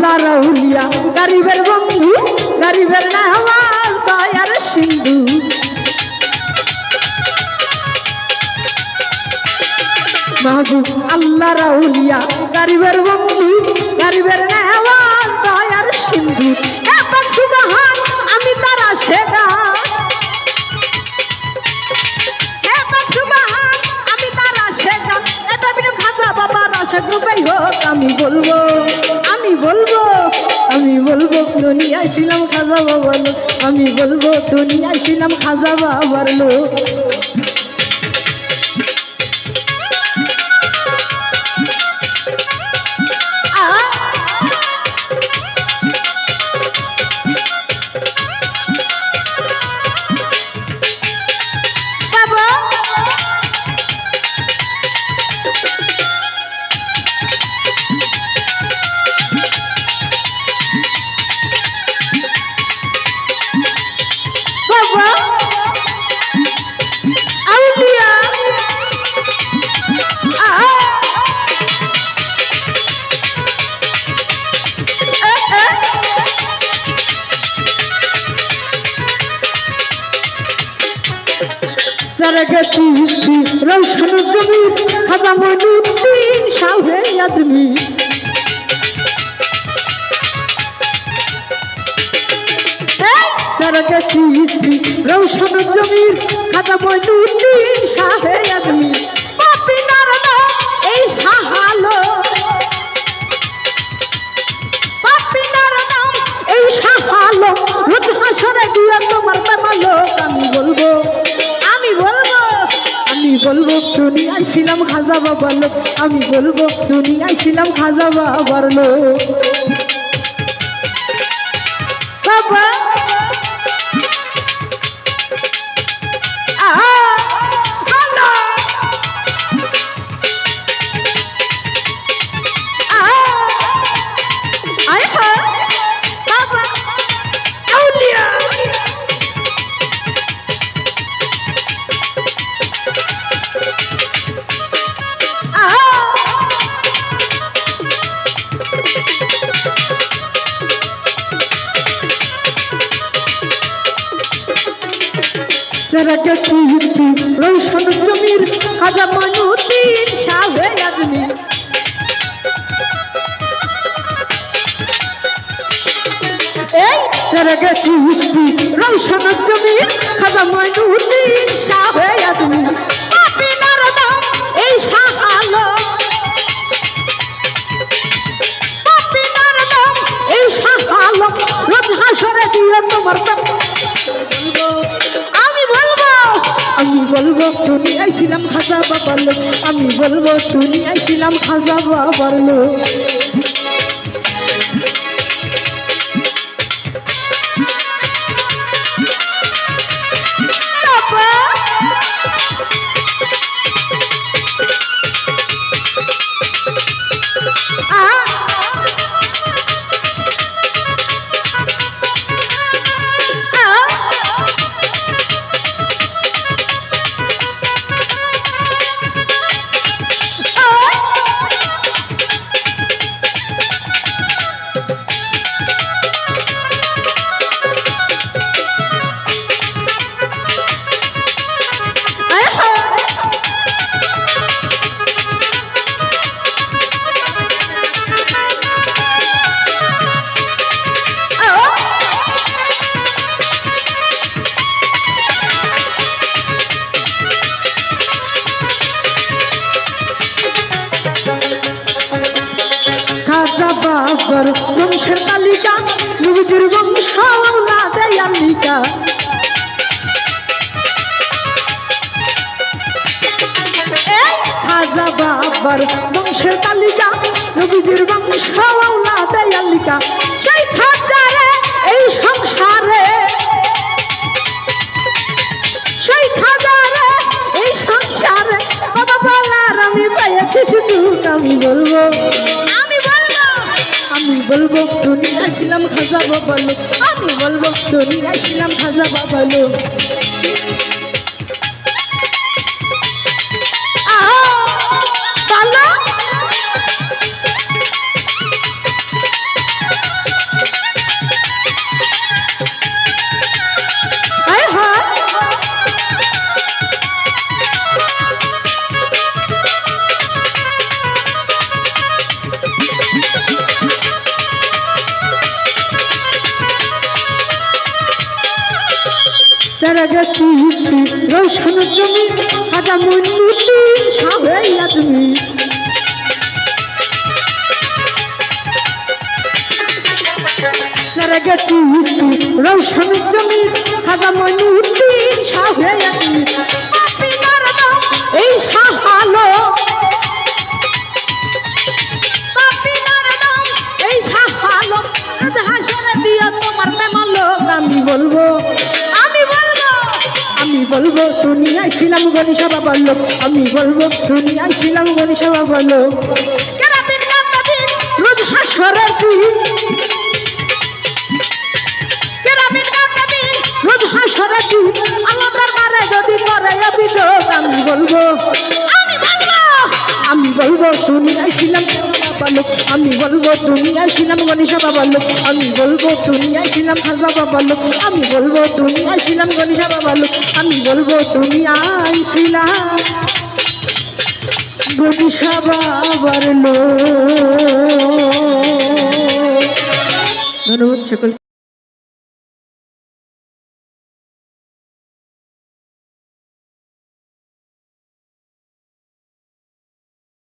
আল্লাহ রাউলিয়া গরিবের বন্ধু গরিবের নামাজ দয়ার সিন্ধু মাহবুব আল্লাহ রাউলিয়া গরিবের বন্ধু গরিবের নামাজ দয়ার সিন্ধু এবার সুবহান আমি তার আশেকা এবার সুবহান আমি তার আশেকা এটা বিনা খাজা বাবার আশেক রূপেই হোক আমি বলবো আমি বলবো আমি বলবো দুনিয়ায় ছিলাম খাজা বাবার লোক আমি বলবো দুনিয়ায় ছিলাম খাজা বাবার লোক রৌশন জমি খাজা মঈনুদ্দিন শাহে আজমি রৌশন জমি খাজা মঈনুদ্দিন শাহে আজমি পাপিনার নাম এই শাহালো পাপিনার নাম এই শাহালো রোজ হাসরে দিয়ে তোমার প্রেমালো আমি বলবো আমি বলবো আমি বলবো দুনিয়ায় ছিলাম খাজা বাবার লোক আমি বলবো দুনিয়ায় ছিলাম খাজা বাবার লোক বাবা রৌশন জমির খাজা মঈনুদ্দিন শাহে আজমি এই যারা গেছি রৌশন জমির খাজা মঈনুদ্দিন শাহে আজমি পাপিনার নাম এই শাহালো পাপিনার নাম এই শাহালো রোজ হাসরে দিয়ে তোমার আমি বলবো দুনিয়ায় ছিলাম খাজা বাবার লোক আমি বলবো দুনিয়ায় ছিলাম খাজা বাবার লোক বংশের তালিকা নবীজির বংশ আওলাদে আমিকা খাজা বাবার বংশের তালিকা নবীজির বংশ আওলাদে আমিকা সেই খাজারে এই সংসারে সেই খাজারে এই সংসারে বাবা বলার আমি পেয়েছি শুধু আমি বলবো আমি বলবো দুনিয়ায় ছিলাম খাজা বাবার লোক আমি বলবো দুনিয়ায় ছিলাম খাজা বাবার লোক যারা গেছিস রোশন জমি হাজা মনুদ্দিন সাহেই তুমি যারা গেছিস রোশন জমি হাজা মনুদ্দিন সাহেই তুমি এই সাহালো এই সাহালো হাসরে দিয়া তোমার মেমালো আমি বলবো দুনিয়ায় ছিলাম গণিসা বাবার লোক আমি বলবো দুনিয়ায় ছিলাম গণিসা বাবার লোক রোজ হাসরের দিন রোজ হাসরের দিন আল্লাহ দরবারে যদি করে অভিযোগ আমি বলবো দুনিয়ায় ছিলাম বাবার লোক আমি বলবো দুনিয়ায় ছিলাম গণিসা বাবার লোক আমি বলবো দুনিয়ায় ছিলাম খাজা বাবার লোক আমি বলবো দুনিয়ায় ছিলাম গণিসা বাবার লোক আমি বলবো দুনিয়ায় ছিলাম গণিসা বাবার লোক। ধন্যবাদ সকল।